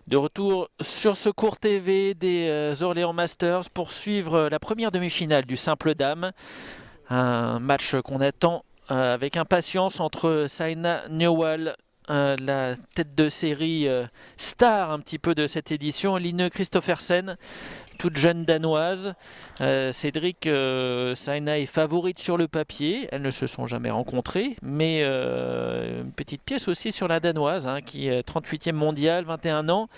De retour sur ce court TV des Orléans Masters pour suivre la première demi-finale du simple dame. Un match qu'on attend avec impatience entre Saina Nehwal, la tête de série star un petit peu de cette édition, et Line Kristoffersen, toute jeune danoise. Cédric, Saina est favorite sur le papier. Elles ne se sont jamais rencontrées, mais une petite pièce aussi sur la danoise, hein, qui est 38e mondiale, 21 ans,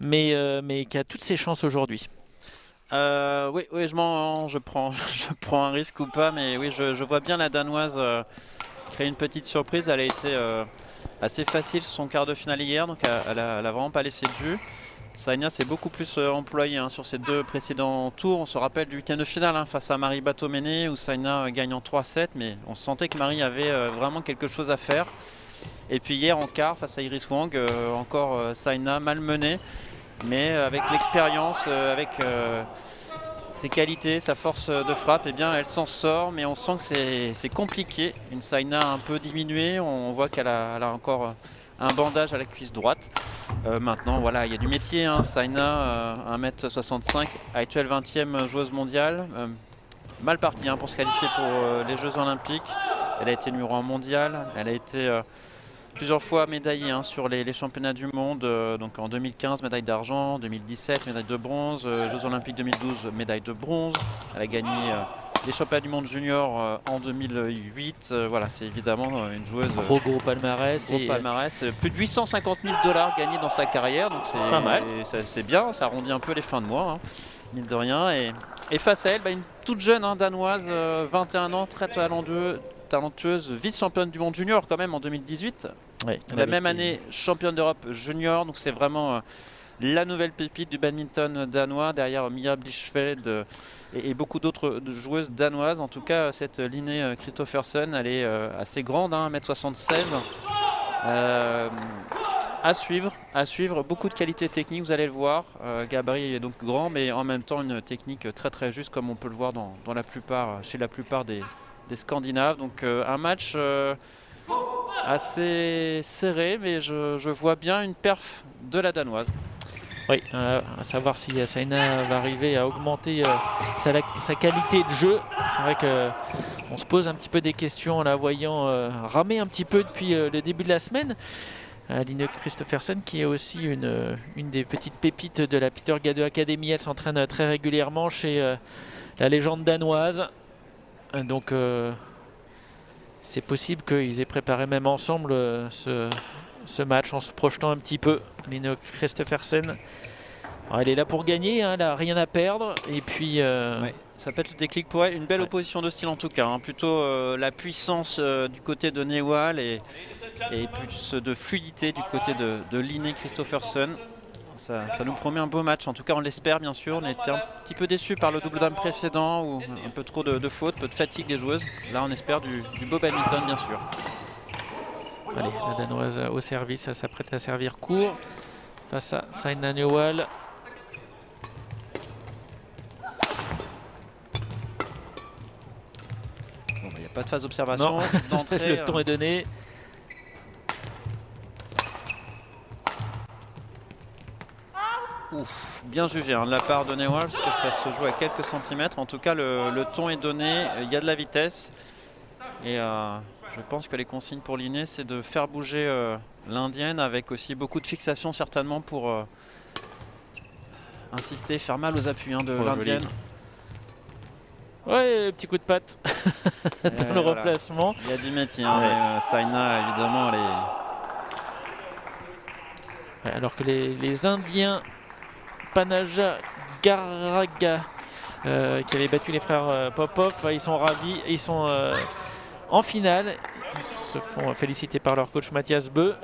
mais qui a toutes ses chances aujourd'hui. Oui, je prends un risque ou pas, mais oui, je vois bien la danoise créer une petite surprise. Elle a été assez facile sur son quart de finale hier, donc elle a vraiment pas laissé de jus. Saina s'est beaucoup plus employée sur ses deux précédents tours. On se rappelle du week-end de finale face à Marie Batomene où Saina gagne en 3-7, mais on sentait que Marie avait vraiment quelque chose à faire. Et puis hier en quart face à Iris Wang, encore Saina malmenée, mais avec l'expérience, avec ses qualités, sa force de frappe, eh bien elle s'en sort, mais on sent que c'est compliqué. Une Saina un peu diminuée, on voit qu'elle a encore un bandage à la cuisse droite. Maintenant, voilà, il y a du métier. Saina, 1m65, actuelle 20e joueuse mondiale. Mal partie pour se qualifier pour les Jeux Olympiques. Elle a été numéro 1 mondial. Elle a été plusieurs fois médaillée sur les championnats du monde. Donc en 2015, médaille d'argent. 2017, médaille de bronze. Jeux Olympiques 2012, médaille de bronze. Elle a gagné les championnats du monde junior en 2008. Voilà, c'est évidemment une joueuse. Gros palmarès. Palmarès. Plus de 850 000 $ gagnés dans sa carrière. Donc c'est pas mal. C'est bien, ça arrondit un peu les fins de mois, mine de rien. Et face à elle, une toute jeune danoise, 21 ans, très talentueuse, vice-championne du monde junior quand même en 2018. Ouais, la même année, championne d'Europe junior. Donc c'est vraiment la nouvelle pépite du badminton danois, derrière Mia Blichfeld et beaucoup d'autres joueuses danoises. En tout cas, cette Line Kristoffersen, elle est assez grande, 1m76. À suivre, beaucoup de qualité technique, vous allez le voir. Gabriel est donc grand, mais en même temps une technique très très juste, comme on peut le voir chez la plupart des Scandinaves. Donc un match assez serré, mais je vois bien une perf de la danoise. Oui, à savoir si Saina va arriver à augmenter sa qualité de jeu. C'est vrai qu'on se pose un petit peu des questions en la voyant ramer un petit peu depuis le début de la semaine. Line Kristoffersen, qui est aussi une des petites pépites de la Peter Gade Academy. Elle s'entraîne très régulièrement chez la légende danoise. Donc c'est possible qu'ils aient préparé même ensemble ce match en se projetant un petit peu. Line Kristoffersen, elle est là pour gagner, elle n'a rien à perdre. Et puis ça peut être le déclic pour elle. Une belle opposition de style en tout cas. Plutôt la puissance du côté de Nehwal et plus de fluidité du côté de Line Kristoffersen. Ça nous promet un beau match, en tout cas on l'espère bien sûr. On était un petit peu déçus par le double dame précédent où un peu trop de fautes, peu de fatigue des joueuses. Là on espère du beau badminton bien sûr. Allez, la danoise au service, elle s'apprête à servir court face à Saina Nehwal. Il n'y a pas de phase d'observation. Le temps est donné. Ouf, bien jugé de la part de Nehwal, parce que ça se joue à quelques centimètres. En tout cas, le ton est donné, il y a de la vitesse. Et je pense que les consignes pour Line, c'est de faire bouger l'Indienne avec aussi beaucoup de fixation certainement pour insister, faire mal aux appuis de l'Indienne. Ouais, petit coup de patte dans le remplacement. Il y a du métier, Saina évidemment elle est... Alors que les Indiens Panaja Garaga qui avaient battu les frères Popov, ils sont ravis, ils sont en finale. Ils se font féliciter par leur coach Mathias Beu.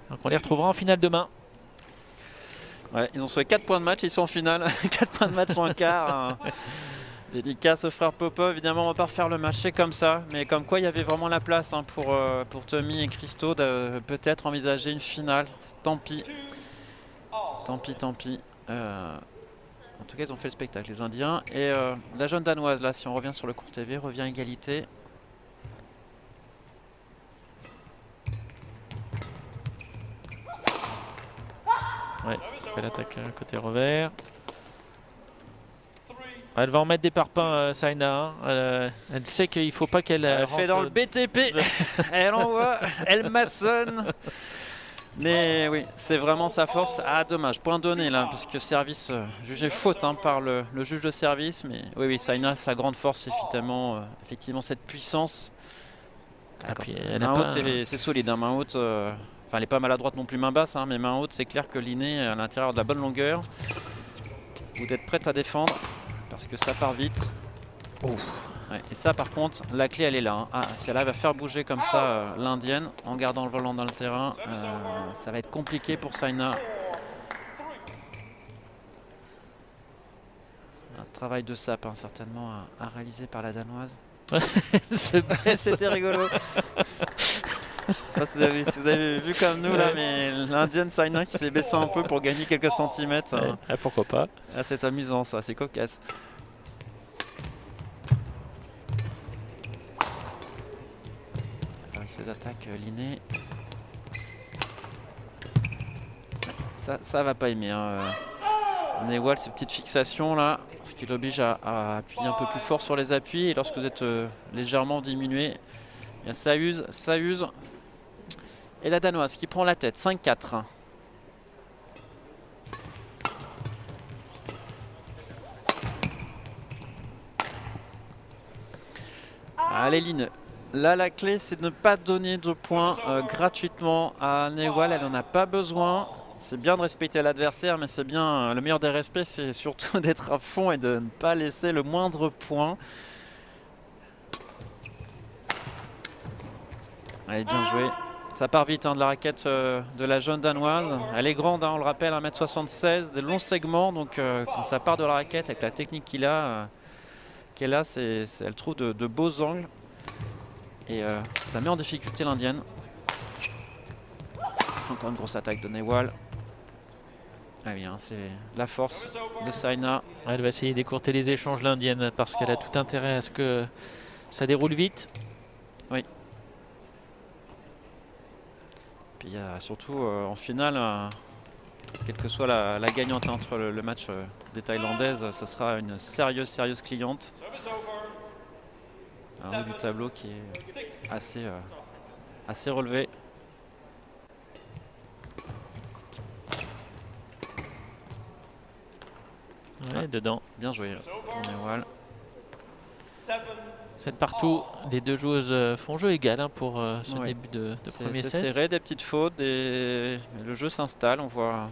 Donc on les retrouvera en finale demain. Ouais, ils ont sauvé 4 points de match, ils sont en finale. 4 points de match en quart. Dédicace aux frères Popov, évidemment on va pas refaire le match, c'est comme ça, mais comme quoi il y avait vraiment la place pour Tommy et Christo de peut-être envisager une finale. Tant pis. En tout cas ils ont fait le spectacle les Indiens. Et la jeune danoise là, si on revient sur le court TV, revient à égalité. Ouais, elle attaque côté revers. Elle va en mettre des parpaings, Saina. Hein. Elle sait qu'il ne faut pas qu'elle Elle fait dans le BTP. Elle envoie, elle maçonne. Mais oui, c'est vraiment sa force. Ah, dommage, point donné là, puisque service jugé faute hein, par le juge de service. Mais oui, Saina, sa grande force, c'est effectivement cette puissance. Ah, puis main haute, c'est solide. Hein, main haute, enfin, elle n'est pas maladroite non plus main basse, hein, mais main haute, c'est clair que l'inné à l'intérieur de la bonne longueur. Vous êtes prête à défendre parce que ça part vite. Ouais, et ça, par contre, la clé, elle est là. Hein. Ah, si elle arrive à faire bouger comme ça l'indienne en gardant le volant dans le terrain, ça va être compliqué pour Saina. Un travail de sape, hein, certainement, à réaliser par la Danoise. C'était rigolo. Si vous avez vu comme nous, là, mais l'indienne Saina qui s'est baissée un peu pour gagner quelques centimètres. Ouais. Ah, pourquoi pas. Ah, c'est amusant, ça, c'est cocasse. Ces attaques linées, ça va pas aimer hein. Nehwal, ces petites fixations là, ce qui l'oblige à appuyer un peu plus fort sur les appuis, et lorsque vous êtes légèrement diminué, ça use. Et la Danoise qui prend la tête, 5-4. Allez Line. Là, la clé, c'est de ne pas donner de points gratuitement à Nehwal. Elle n'en a pas besoin. C'est bien de respecter l'adversaire, mais c'est bien le meilleur des respects, c'est surtout d'être à fond et de ne pas laisser le moindre point. Allez, bien joué. Ça part vite hein, de la raquette de la jeune Danoise. Elle est grande, hein, on le rappelle, 1m76, des longs segments. Donc, quand ça part de la raquette, avec la technique qu'elle a, elle trouve de beaux angles. Et ça met en difficulté l'indienne. Encore une grosse attaque de Nehwal. Ah oui, hein, c'est la force de Saina. Elle va essayer d'écourter les échanges l'indienne parce qu'elle a tout intérêt à ce que ça déroule vite. Oui. Puis il y a surtout en finale, quelle que soit la gagnante entre le match des Thaïlandaises, ce sera une sérieuse cliente. Un haut du tableau qui est assez relevé. Ouais, dedans. Bien joué. Nehwal. 7 partout. Les deux joueuses font jeu égal hein, pour ce début de premier set. C'est serré, des petites fautes. Le jeu s'installe. On voit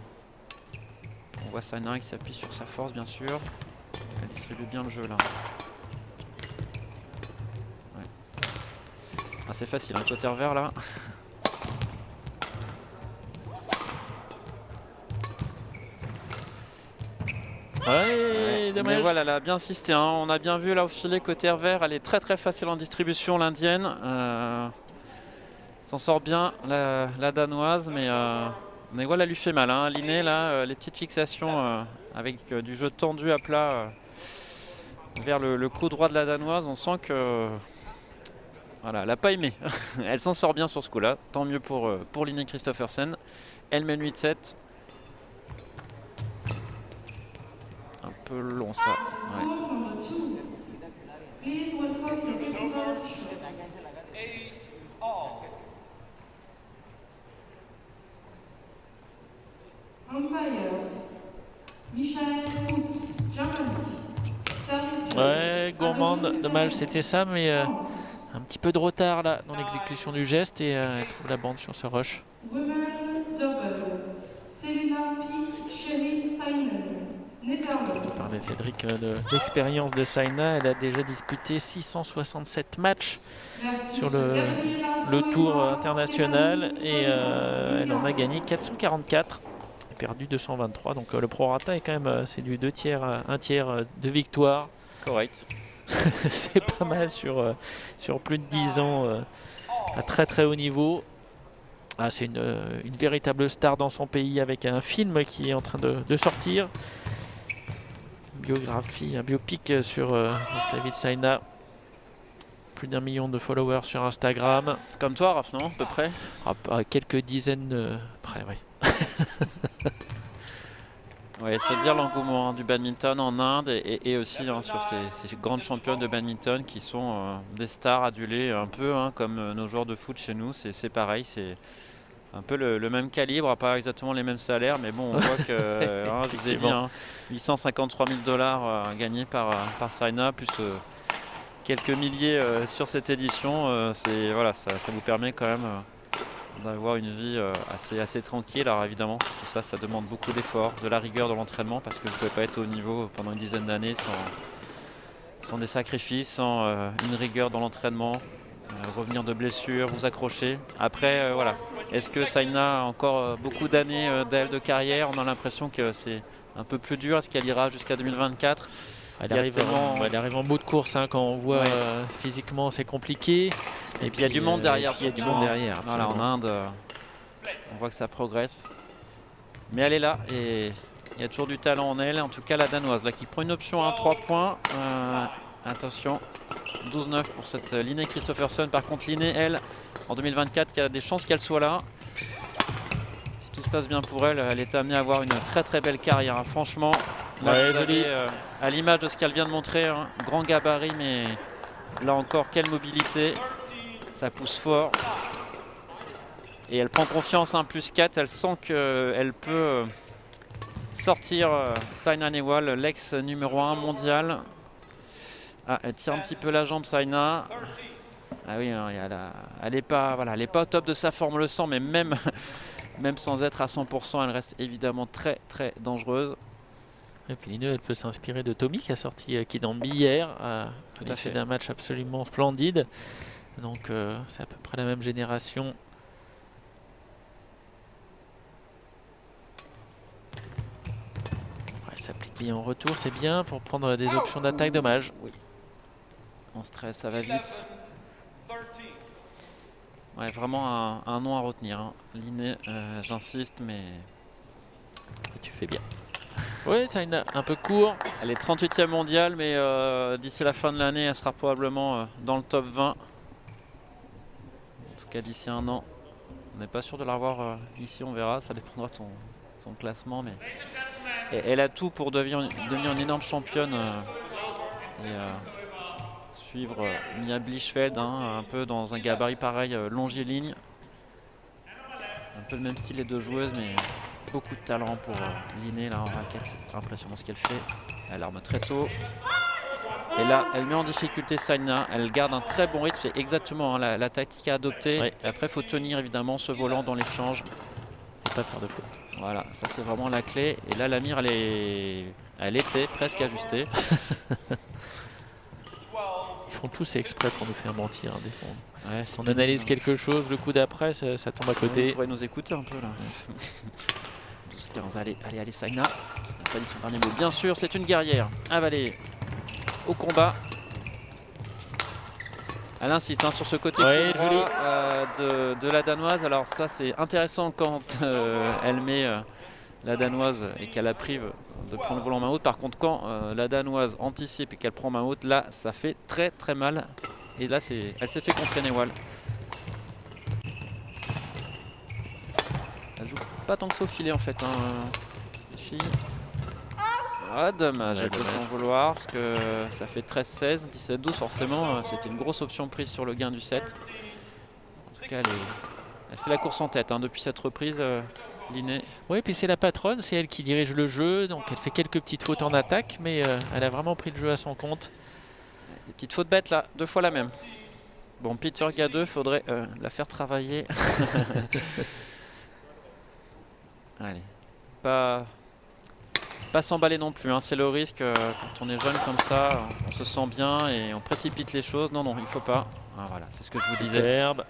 Saina qui s'appuie sur sa force, bien sûr. Elle distribue bien le jeu là. Ah, c'est facile, un côté revers là. Ouais, dommage. Mais voilà, elle a bien insisté. Hein. On a bien vu là au filet côté revers. Elle est très facile en distribution, l'indienne. S'en sort bien la Danoise, mais voilà, elle lui fait mal. Hein. Linné, là, les petites fixations avec du jeu tendu à plat vers le coup droit de la Danoise. On sent que. Voilà, elle n'a pas aimé. Elle s'en sort bien sur ce coup-là. Tant mieux pour Line Kristoffersen. Elle mène 8-7. Un peu long ça. Ouais. Ouais, gourmande. Dommage, c'était ça, mais un petit peu de retard là dans l'exécution du geste et elle trouve la bande sur ce rush. On parlait Cédric de l'expérience de Saina. Elle a déjà disputé 667 matchs sur le tour international et elle en a gagné 444 et perdu 223. Donc le prorata est quand même c'est du 2 tiers, 1 tiers de victoire. Correct. C'est pas mal sur plus de 10 ans à très haut niveau. Ah, c'est une véritable star dans son pays avec un film qui est en train de sortir. Biographie, un biopic sur la vie de Saina. Plus d'1 million de followers sur Instagram. Comme toi, Raph, non, à peu près? À quelques dizaines près, oui. Ouais, c'est dire l'engouement du badminton en Inde et aussi sur ces grandes championnes de badminton qui sont des stars adulées un peu comme nos joueurs de foot chez nous. C'est pareil, c'est un peu le même calibre, pas exactement les mêmes salaires, mais bon, on voit que, je vous ai dit, 853 000 $ gagnés par Saina, plus quelques milliers sur cette édition. Voilà, ça vous permet quand même d'avoir une vie assez tranquille. Alors évidemment, tout ça, ça demande beaucoup d'efforts, de la rigueur dans l'entraînement, parce que vous ne pouvez pas être au niveau pendant une dizaine d'années sans des sacrifices, sans une rigueur dans l'entraînement, revenir de blessures, vous accrocher. Après, voilà. Est-ce que Saina a encore beaucoup d'années d'elle de carrière? On a l'impression que c'est un peu plus dur. Est-ce qu'elle ira jusqu'à 2024? Elle arrive en bout de course quand on voit physiquement c'est compliqué. Et puis il y a du monde derrière. Il y a du monde derrière. Voilà, en Inde, on voit que ça progresse. Mais elle est là et il y a toujours du talent en elle. En tout cas, la Danoise là, qui prend une option à 3 points. Attention, 12-9 pour cette Line Kristoffersen. Par contre, Line, elle, en 2024, il y a des chances qu'elle soit là. Si tout se passe bien pour elle, elle est amenée à avoir une très belle carrière. Franchement, là, vous avez, à l'image de ce qu'elle vient de montrer, grand gabarit, mais là encore, quelle mobilité. Ça pousse fort. Et elle prend confiance, +4. Elle sent qu'elle peut sortir Saina Nehwal, l'ex numéro 1 mondial. Elle tire un petit peu la jambe, Saina. Ah oui, elle n'est pas au top de sa forme, le sang, mais même sans être à 100%, elle reste évidemment très dangereuse. Et puis Line, elle peut s'inspirer de Tommy qui a sorti Kidambi hier. Tout à fait. D'un match absolument splendide. Donc c'est à peu près la même génération. Elle s'applique bien en retour, c'est bien pour prendre des options d'attaque. Dommage. Oui. En stress, ça va vite. Ouais, vraiment un nom à retenir. Line, j'insiste, mais... Et tu fais bien. Oui, ça un peu court. Elle est 38e mondiale, mais d'ici la fin de l'année, elle sera probablement dans le top 20. En tout cas, d'ici un an. On n'est pas sûr de la revoir ici, on verra. Ça dépendra de son classement. Mais... Et elle a tout pour devenir une énorme championne. Suivre Mia Blichfeld, un peu dans un gabarit pareil, longiligne. Un peu le même style les deux joueuses, mais beaucoup de talent pour Line là en raquette. C'est impressionnant ce qu'elle fait. Elle arme très tôt. Et là, elle met en difficulté Saina. Elle garde un très bon rythme. C'est exactement la tactique à adopter. Ouais. Après, il faut tenir évidemment ce volant dans l'échange. Pas faire de faute. Voilà, ça c'est vraiment la clé. Et là, la mire, elle était presque ajustée. Ils font tous exprès pour nous faire mentir. Ouais, si on analyse quelque chose, le coup d'après, ça tombe à côté. Ouais, on pourrait nous écouter un peu là. 12-15, allez, Saina. Qui n'a pas dit son dernier mot. Bien sûr, c'est une guerrière. Avalée au combat. Elle insiste sur ce côté de la Danoise. Alors ça, c'est intéressant quand elle met la Danoise et qu'elle la prive de prendre le volant main haute. Par contre, quand la Danoise anticipe et qu'elle prend main haute, là, ça fait très mal. Et là, elle s'est fait contrer Nehwal. Elle joue pas tant que ça au filet en fait, les filles. Ah, dommage, elle peut s'en vouloir parce que ça fait 13-16, 17-12 forcément. C'était une grosse option prise sur le gain du set. En tout cas, elle fait la course en tête depuis cette reprise. Line. Oui, puis c'est la patronne, c'est elle qui dirige le jeu, donc elle fait quelques petites fautes en attaque, mais elle a vraiment pris le jeu à son compte. Des petites fautes bêtes là, 2 fois la même. Bon, Peter Gade, faudrait la faire travailler. Allez, pas s'emballer non plus, c'est le risque quand on est jeune comme ça, on se sent bien et on précipite les choses. Non, il faut pas. Voilà, c'est ce que je vous disais. Superbe.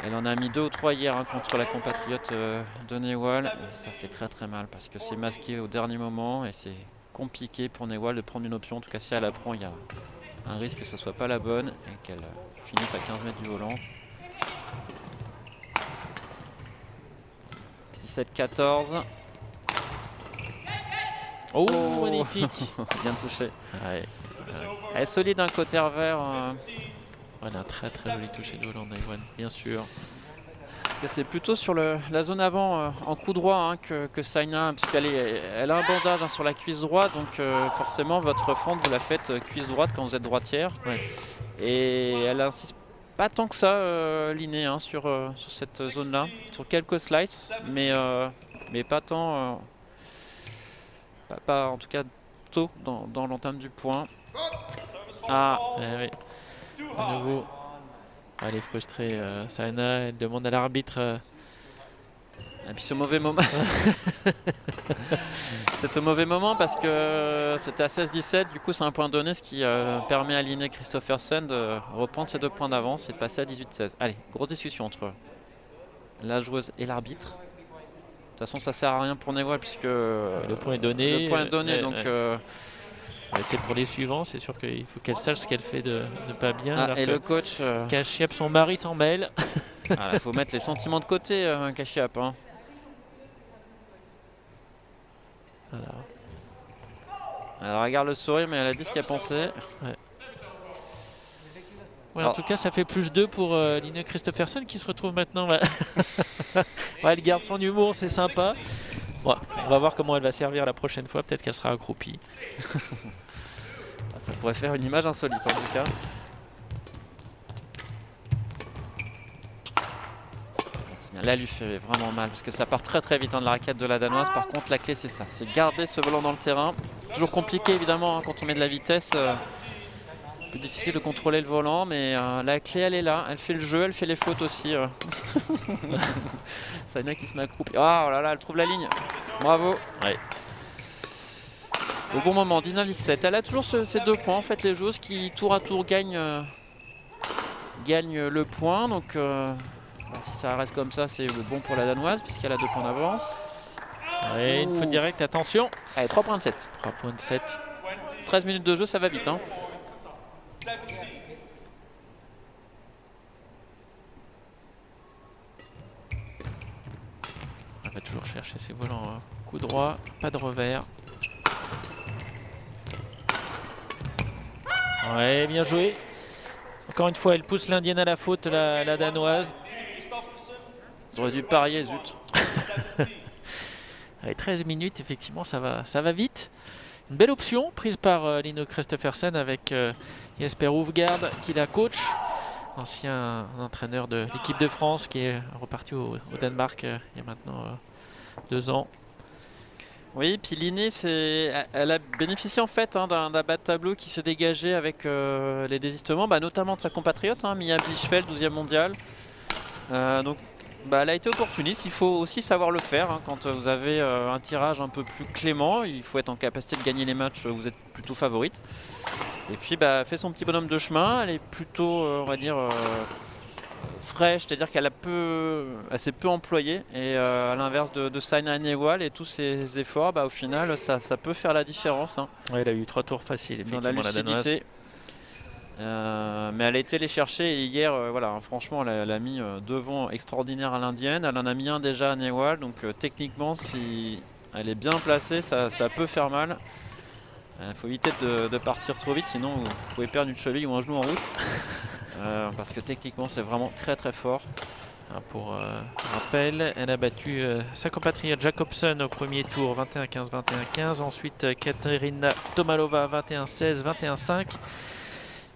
Elle en a mis 2 ou 3 hier contre la compatriote de Nehwal. Ça fait très mal parce que c'est masqué au dernier moment et c'est compliqué pour Nehwal de prendre une option. En tout cas, si elle la prend, il y a un risque que ce ne soit pas la bonne et qu'elle finisse à 15 mètres du volant. 17-14. Oh, magnifique. Bien touché. Ouais. Elle est solide côté revers. Elle a un très joli toucher de volant, Nehwal, bien sûr. Parce que c'est plutôt sur la zone avant en coup droit hein, que Saina, parce elle a un bandage hein, sur la cuisse droite, donc forcément votre fente vous la faites cuisse droite quand vous êtes droitière. Ouais. Et elle insiste pas tant que ça, Linné, hein, sur cette zone-là, sur quelques slices, mais pas tant, pas en tout cas tôt dans l'entame du point. Ah, oui. À nouveau, elle est frustrée, Saina, elle demande à l'arbitre. Et puis ce mauvais moment. C'est au mauvais moment parce que c'était à 16-17, du coup c'est un point donné, ce qui permet à Linné Kristoffersen de reprendre ses 2 points d'avance et de passer à 18-16. Allez, grosse discussion entre la joueuse et l'arbitre. De toute façon ça sert à rien pour Nehwal puisque le point est donné. Le point est donné, donc... c'est pour les suivants, c'est sûr qu'il faut qu'elle sache ce qu'elle fait de pas bien. Et le coach... Kashiap, son mari, s'en mêle. Il faut mettre les sentiments de côté, Kashiap. Hein. Alors regarde le sourire, mais elle a dit ce qu'elle pensait. Ouais, en tout cas, ça fait plus 2 pour Linné Kristoffersen qui se retrouve maintenant. Elle garde son humour, c'est sympa. Ouais, on va voir comment elle va servir la prochaine fois. Peut-être qu'elle sera accroupie. Ça pourrait faire une image insolite en tout cas. Là, elle lui fait vraiment mal parce que ça part très très vite hein, de la raquette de la Danoise. Par contre, la clé c'est ça, c'est garder ce volant dans le terrain. Toujours compliqué évidemment hein, quand on met de la vitesse. Plus difficile de contrôler le volant, mais la clé elle est là. Elle fait le jeu, elle fait les fautes aussi. Saina qui se met accroupi. Oh là là, elle trouve la ligne. Bravo. Ouais. Au bon moment, 19-17. Elle a toujours ces 2 points en fait, les joueuses qui tour à tour gagnent le point. Donc si ça reste comme ça, c'est bon pour la Danoise puisqu'elle a 2 points d'avance. Ouais, une faute directe, attention. Allez, 3 points de 7. 3 points de 7. 13 minutes de jeu, ça va vite. Hein. Elle va toujours chercher ses volants. Hein. Coup droit, pas de revers. Ouais, bien joué. Encore une fois, elle pousse l'Indienne à la faute, la Danoise. J'aurais dû parier, zut. Allez, 13 minutes, effectivement, ça va vite. Une belle option prise par Linné Kristoffersen avec Jesper Ufgard qui la coach. Ancien entraîneur de l'équipe de France qui est reparti au Danemark il y a maintenant 2 ans. Oui, puis Linné, elle a bénéficié en fait hein, d'un bas de tableau qui s'est dégagé avec les désistements, notamment de sa compatriote, hein, Mia Blichfeld, 12e mondiale. Donc elle a été opportuniste, il faut aussi savoir le faire. Hein, quand vous avez un tirage un peu plus clément, il faut être en capacité de gagner les matchs où vous êtes plutôt favorite. Et puis fait son petit bonhomme de chemin, elle est plutôt, on va dire, fraîche, c'est-à-dire qu'elle s'est peu employée. Et à l'inverse de Saina Nehwal et tous ses efforts, au final, ça peut faire la différence. Hein. Ouais, elle a eu 3 tours faciles, effectivement, la Danoise. Mais elle a été les chercher et hier, voilà, hein, franchement, elle a mis 2 vents extraordinaires à l'Indienne. Elle en a mis un déjà à Nehwal, donc techniquement, si elle est bien placée, ça peut faire mal. Il faut éviter de partir trop vite, sinon vous pouvez perdre une cheville ou un genou en route. Parce que techniquement, c'est vraiment très très fort. Pour rappel, elle a battu sa compatriote Jacobson au premier tour 21-15, 21-15. Ensuite, Katerina Tomalova 21-16, 21-5.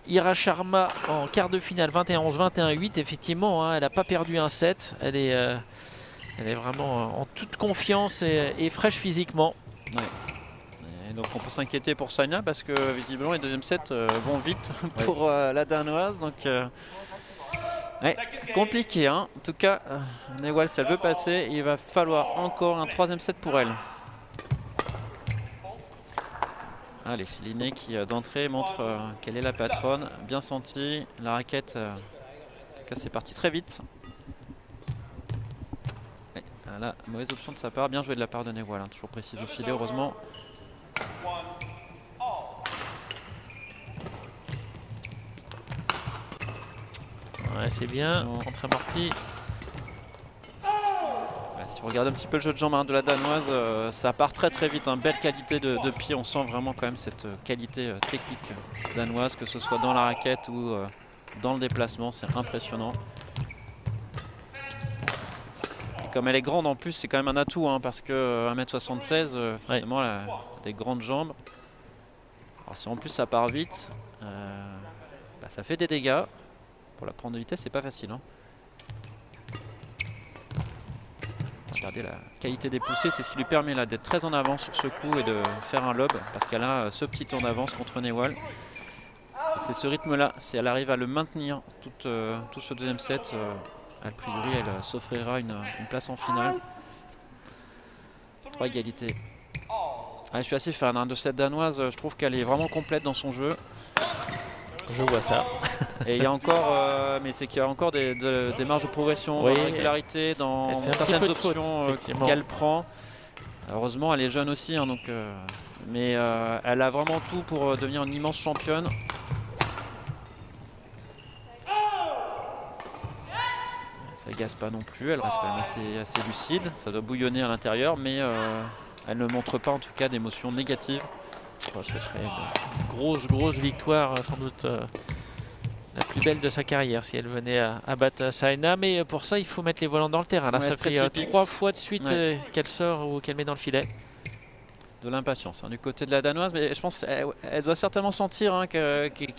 Ira Sharma en quart de finale 21-11, 21-8. Effectivement, hein, elle n'a pas perdu un set. Elle est vraiment en toute confiance et fraîche physiquement. Ouais. Et donc on peut s'inquiéter pour Saina parce que visiblement les deuxièmes sets vont vite pour la Danoise. Donc ouais, compliqué. Hein. En tout cas, Nehwal, si elle veut passer, il va falloir encore un 3e set pour elle. Allez, Linné qui d'entrée montre qu'elle est la patronne. Bien senti, la raquette, en tout cas c'est parti très vite. Ouais, là, mauvaise option de sa part, bien joué de la part de Nehwal, hein, toujours précise au filet heureusement. Ouais, c'est bien, contre-amorti. Si vous regardez un petit peu le jeu de jambes de la Danoise, ça part très très vite, hein. Belle qualité de pied, on sent vraiment quand même cette qualité technique danoise, que ce soit dans la raquette ou dans le déplacement, c'est impressionnant. comme elle est grande en plus, c'est quand même un atout, hein, parce que 1m76, forcément, elle a des grandes jambes. Alors si en plus ça part vite, bah, ça fait des dégâts. Pour la prendre de vitesse, c'est pas facile. Hein. Regardez la qualité des poussées, c'est ce qui lui permet là d'être très en avance sur ce coup et de faire un lob, parce qu'elle a ce petit temps d'avance contre Nehwal. C'est ce rythme-là, si elle arrive à le maintenir tout ce deuxième set, a priori elle s'offrira une place en finale. 3 égalités. Ah, je suis assez fan hein, de cette danoise, je trouve qu'elle est vraiment complète dans son jeu. Je vois ça. Et il y a encore, mais c'est qu'il y a encore des marges de progression, dans la régularité, dans certaines options qu'elle prend. Heureusement, elle est jeune aussi, hein, donc, mais elle a vraiment tout pour devenir une immense championne. Ça gaze pas non plus, elle reste quand même assez lucide, ça doit bouillonner à l'intérieur, mais elle ne montre pas en tout cas d'émotions négatives. Oh, ce serait une grosse victoire, sans doute la plus belle de sa carrière si elle venait à battre Saina, mais pour ça il faut mettre les volants dans le terrain. Là, ça fait 3 fois de suite qu'elle sort ou qu'elle met dans le filet. De l'impatience hein, du côté de la danoise, mais je pense qu'elle doit certainement sentir hein, quelque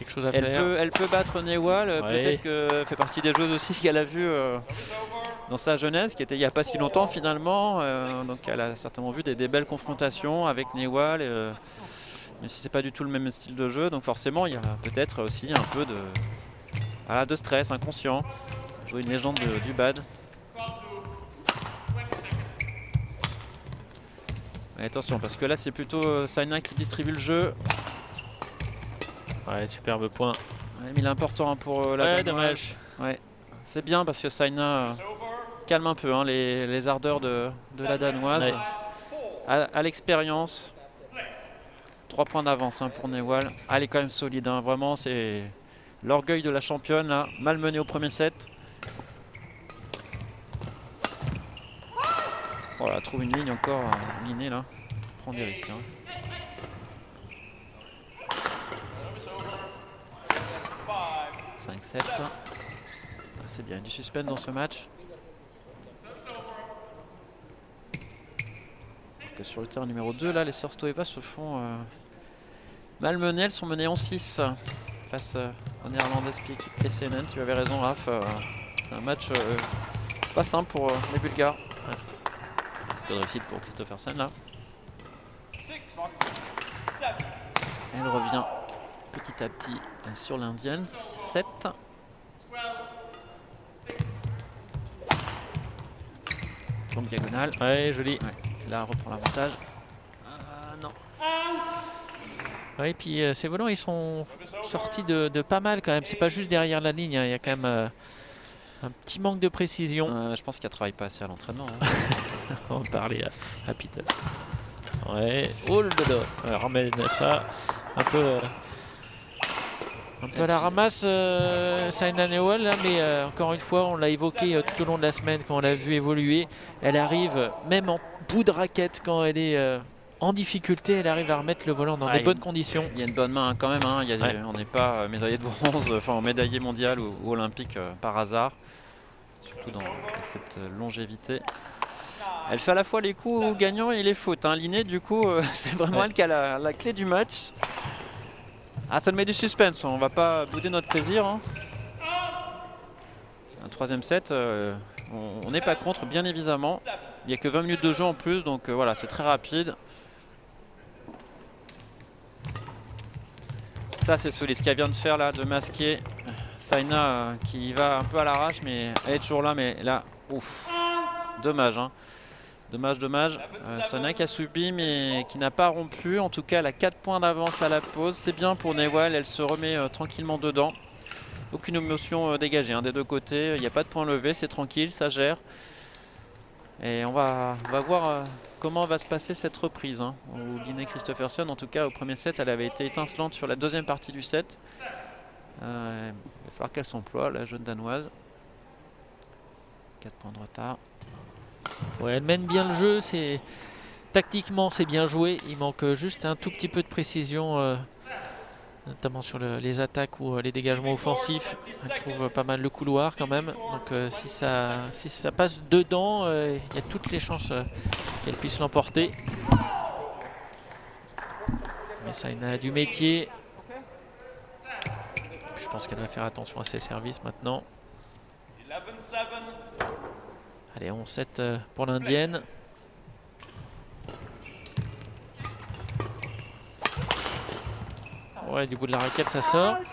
chose à faire. Elle peut battre Nehwal, peut-être que fait partie des joueuses aussi qu'elle a vu dans sa jeunesse, qui était il n'y a pas si longtemps finalement. Donc elle a certainement vu des belles confrontations avec Nehwal, même si c'est pas du tout le même style de jeu. Donc forcément il y a peut-être aussi un peu de stress inconscient. Jouer une légende du bad. Mais attention, parce que là c'est plutôt Saina qui distribue le jeu. Ouais, superbe point. Ouais, mais il est important pour la danoise. Ouais. C'est bien parce que Saina calme un peu hein, les ardeurs de la danoise. Ouais. À l'expérience, 3 points d'avance hein, pour Nehwal. Elle est quand même solide, hein. Vraiment c'est l'orgueil de la championne, là. Malmenée au premier set. Voilà, elle trouve une ligne encore minée là. Prend des risques. Hein. Ah, c'est bien, du suspense dans ce match. Que sur le terrain numéro 2, là, les sœurs Stoeva se font malmener. Elles sont menées en 6 face aux Néerlandaises Piek et CNN. Tu avais raison, Raph. C'est un match pas simple pour les Bulgares. Ouais. Peu de réussite pour Kristoffersen là. Elle revient petit à petit sur l'Indienne. 6-7. Donc diagonale. Ouais, joli. Ouais. Là, elle reprend l'avantage. Non. Ouais, et puis ces volants, ils sont sortis de pas mal quand même. C'est pas juste derrière la ligne. Hein. Il y a quand même un petit manque de précision. Je pense qu'elle travaille pas assez à l'entraînement. Hein. On va parler à Peter. Ouais. Oh là là. Ramène ça un peu à la ramasse, Saina Nehwal, là, mais encore une fois, on l'a évoqué tout au long de la semaine quand on l'a vu évoluer. Elle arrive, même en bout de raquette, quand elle est en difficulté, elle arrive à remettre le volant dans des bonnes conditions. Il y a une bonne main hein, quand même. Hein. On n'est pas médaillé de bronze, enfin médaillé mondial ou olympique par hasard. Surtout avec cette longévité. Elle fait à la fois les coups gagnants et les fautes. Hein. Linné, du coup, c'est vraiment elle qui a la clé du match. Ah, ça nous met du suspense, on va pas bouder notre plaisir. Hein. Un 3e set, on n'est pas contre, bien évidemment. Il n'y a que 20 minutes de jeu en plus, donc voilà, c'est très rapide. Ça, c'est ce qu'elle vient de faire là, de masquer Saina qui va un peu à l'arrache, mais elle est toujours là. Mais là, ouf, dommage. Hein. Dommage. Saina qui a subi mais qui n'a pas rompu. En tout cas, elle a 4 points d'avance à la pause. C'est bien pour Nehwal, elle se remet tranquillement dedans. Aucune émotion dégagée hein, des deux côtés. Il n'y a pas de point levé, c'est tranquille, ça gère. Et on va voir comment va se passer cette reprise. Hein. Linné Kristoffersen, en tout cas, au premier set, elle avait été étincelante sur la deuxième partie du set. Il va falloir qu'elle s'emploie, la jeune danoise. 4 points de retard. Ouais, elle mène bien le jeu, tactiquement c'est bien joué, il manque juste un tout petit peu de précision notamment sur les attaques ou les dégagements offensifs. Elle trouve pas mal le couloir quand même. Donc si ça passe dedans, il y a toutes les chances qu'elle puisse l'emporter. Mais Saina a du métier. Puis je pense qu'elle va faire attention à ses services maintenant. Allez, 11-7 pour l'Indienne. Ouais, du bout de la raquette, ça sort. Ouais,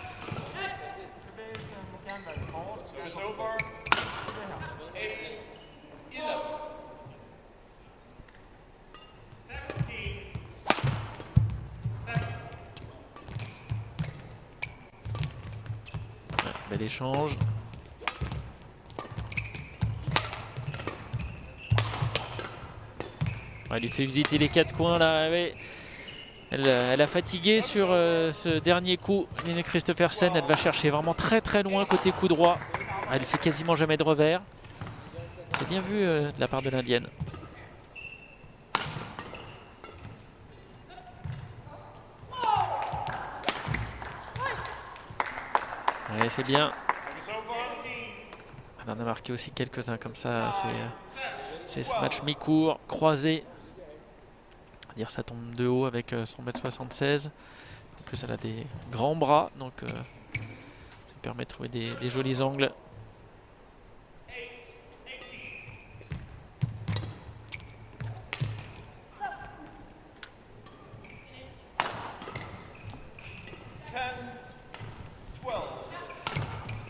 bel échange. Elle lui fait visiter les 4 coins là. Ouais. Elle a fatigué sur ce dernier coup. Line Kristoffersen, elle va chercher vraiment très très loin côté coup droit. Elle fait quasiment jamais de revers. C'est bien vu de la part de l'Indienne. Ouais, c'est bien. Elle en a marqué aussi quelques-uns comme ça. C'est ce match mi-court, croisé. Dire ça tombe de haut avec son 1m76. En plus elle a des grands bras, donc ça permet de trouver des jolis angles.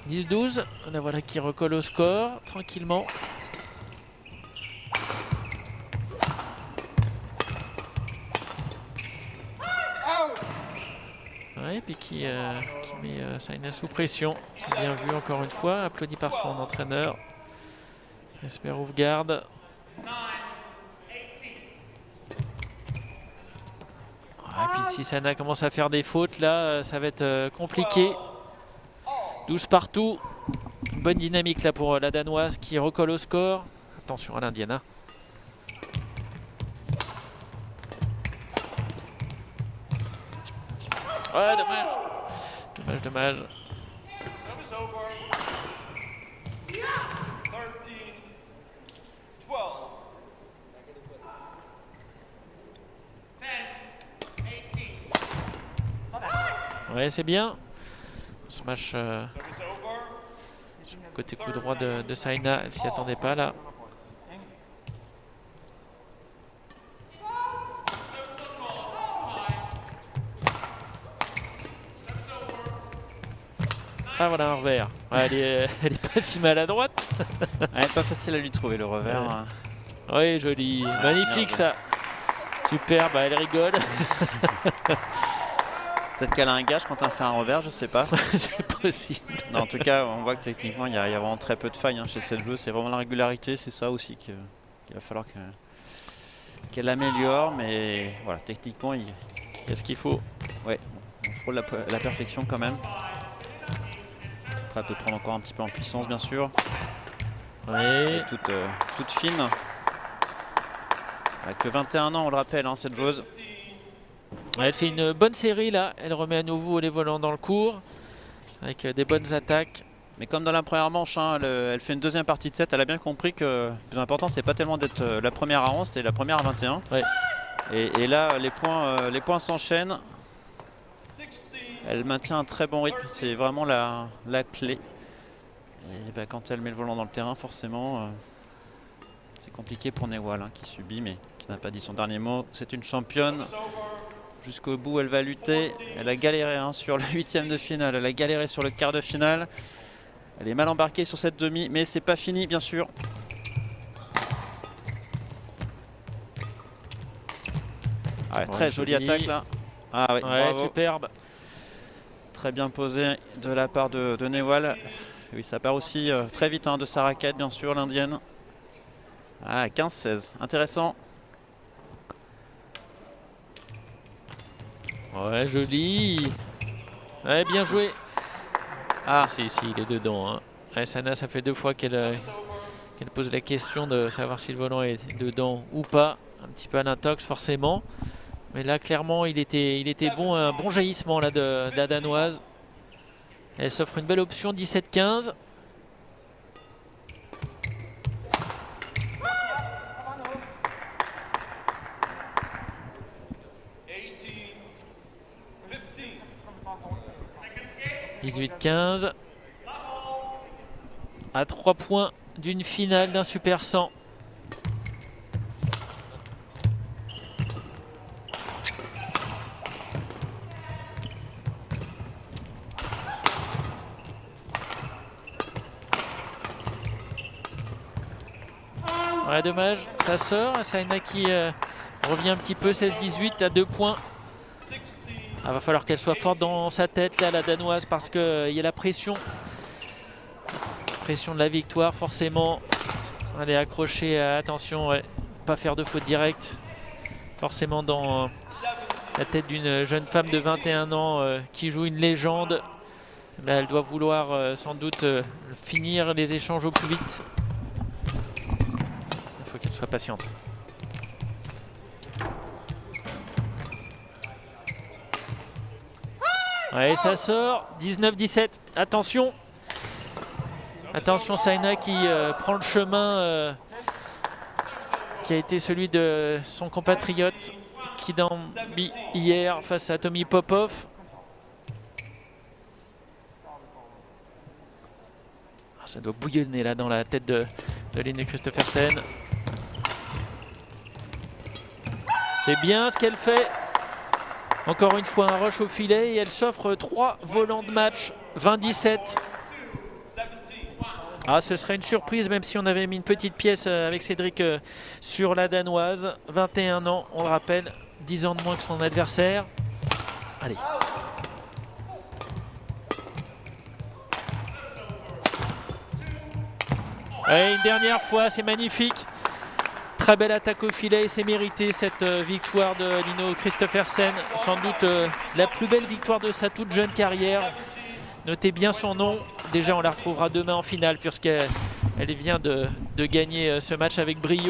« 10-12 », la voilà qui recolle au score, tranquillement. Ouais, et puis qui met Saina sous pression. C'est bien vu encore une fois, applaudi par son entraîneur. Jesper Ufgard. Et puis si Saina commence à faire des fautes, là, ça va être compliqué. 12 partout. Bonne dynamique là pour la Danoise qui recolle au score. Attention à l'Indienne. Ouais, dommage. Dommage. Ouais, c'est bien. Smash côté coup droit de Saina, elle s'y attendait pas là. Ah voilà un revers. Ouais, elle est pas si maladroite. Elle n'est pas facile à lui trouver le revers. Oui, joli. Magnifique ça. Super, bah elle rigole. Peut-être qu'elle a un gage quand elle fait un revers, je sais pas. C'est possible. Non, en tout cas, on voit que techniquement, il y a vraiment très peu de failles chez cette joueuse. C'est vraiment la régularité, c'est ça aussi qu'il va falloir qu'elle améliore. Mais voilà, techniquement, il y a ce qu'il faut. Ouais, on frôle la perfection quand même. Après, elle peut prendre encore un petit peu en puissance, bien sûr. Ouais. Toute fine. Avec 21 ans, on le rappelle, cette joueuse. Elle fait une bonne série là, elle remet à nouveau les volants dans le cours avec des bonnes attaques. Mais comme dans la première manche, elle fait une deuxième partie de set, elle a bien compris que le plus important c'est pas tellement d'être la première à 11, c'était la première à 21. Ouais. Et là les points s'enchaînent. Elle maintient un très bon rythme, c'est vraiment la clé. Et quand elle met le volant dans le terrain, forcément c'est compliqué pour Nehwal qui subit mais qui n'a pas dit son dernier mot. C'est une championne. Jusqu'au bout, elle va lutter. Elle a galéré sur le 8e de finale. Elle a galéré sur le quart de finale. Elle est mal embarquée sur cette demi, mais c'est pas fini, bien sûr. Ouais, très jolie attaque là. Ah ouais, bravo. Superbe. Très bien posé de la part de Nehwal. Oui, ça part aussi très vite de sa raquette, bien sûr, l'Indienne. Ah, 15-16. Intéressant. Ouais, joli. Ouais, bien joué. Ah, si, il est dedans. Ouais, Saina, ça fait 2 fois qu'elle pose la question de savoir si le volant est dedans ou pas. Un petit peu à l'intox, forcément. Mais là, clairement, il était bon, un bon jaillissement là, de la Danoise. Elle s'offre une belle option, 17-15. « 18-15 » à 3 points d'une finale d'un Super 100. Ouais, dommage, ça sort. Saina qui revient un petit peu, 16-18 à 2 points. Il va falloir qu'elle soit forte dans sa tête, là, la Danoise, parce qu'il y a la pression. Pression de la victoire, forcément. Elle est accrochée, attention, ouais, pas faire de faute directe. Forcément dans la tête d'une jeune femme de 21 ans qui joue une légende. Là, elle doit vouloir sans doute finir les échanges au plus vite. Il faut qu'elle soit patiente. Ouais, ça sort, 19-17. Attention. Attention, Saina qui prend le chemin qui a été celui de son compatriote Kidambi hier face à Tommy Popov. Ah, ça doit bouillonner là dans la tête de Line Kristoffersen. C'est bien ce qu'elle fait. Encore une fois un rush au filet et elle s'offre 3 volants de match, 20-17. Ah, ce serait une surprise même si on avait mis une petite pièce avec Cédric sur la Danoise. 21 ans, on le rappelle, 10 ans de moins que son adversaire. Allez. Et une dernière fois, c'est magnifique. Très belle attaque au filet et c'est mérité cette victoire de Line Kristoffersen. Sans doute la plus belle victoire de sa toute jeune carrière. Notez bien son nom. Déjà, on la retrouvera demain en finale puisqu'elle vient de gagner ce match avec brio.